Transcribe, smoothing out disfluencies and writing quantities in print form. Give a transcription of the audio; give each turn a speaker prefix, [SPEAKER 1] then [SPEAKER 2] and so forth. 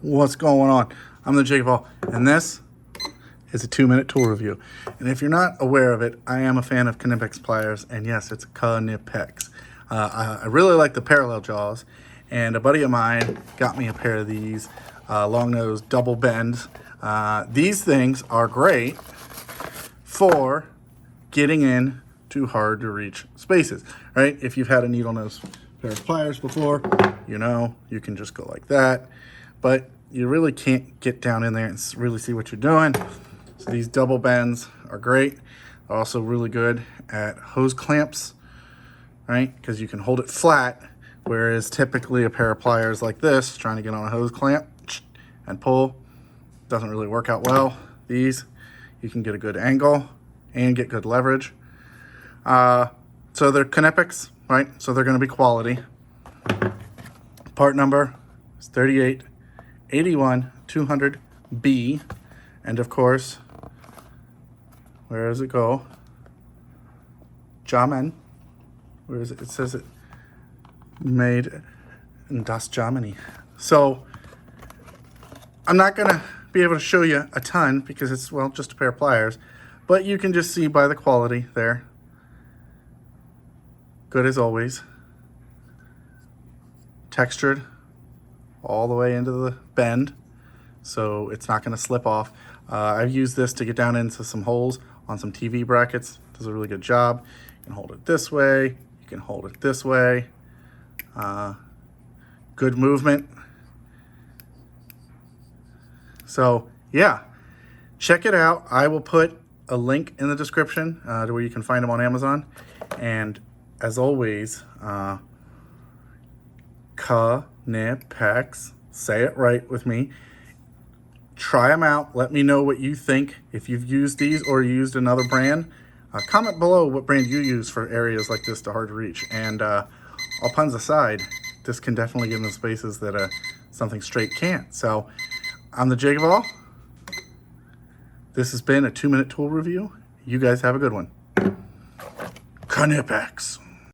[SPEAKER 1] What's going on? I'm the JakeOfALL, and this is a 2-minute tool review. And if you're not aware of it, I am a fan of Knipex pliers, and yes, it's Knipex. I really like the parallel jaws, and a buddy of mine got me a pair of these long nose double bends. These things are great for getting in to hard to reach spaces, right? If you've had a needle nose pair of pliers before, you know, you can just go like that, but you really can't get down in there and really see what you're doing. So these double bends are great. They're also really good at hose clamps, right? Because you can hold it flat, whereas typically a pair of pliers like this, trying to get on a hose clamp and pull, doesn't really work out well. These, you can get a good angle and get good leverage. So they're Knipex, right? So they're going to be quality. Part number is 3881-200B, and of course, where does it go? German. Where is it? It says it made in Das Germany. So I'm not gonna be able to show you a ton because it's, well, just a pair of pliers, but you can just see by the quality there. Good as always. Textured all the way into the bend, so it's not going to slip off. I've used this to get down into some holes on some TV brackets. Does a really good job. You can hold it this way, you can hold it this way. Good movement. So yeah, check it out. I will put a link in the description to where you can find them on Amazon. And as always, Knipex, say it right with me. Try them out. Let me know what you think. If you've used these or used another brand, comment below what brand you use for areas like this to hard to reach. And all puns aside, this can definitely get in the spaces that something straight can't. So I'm the JakeOfALL. This has been a 2-minute tool review. You guys have a good one. Knipex.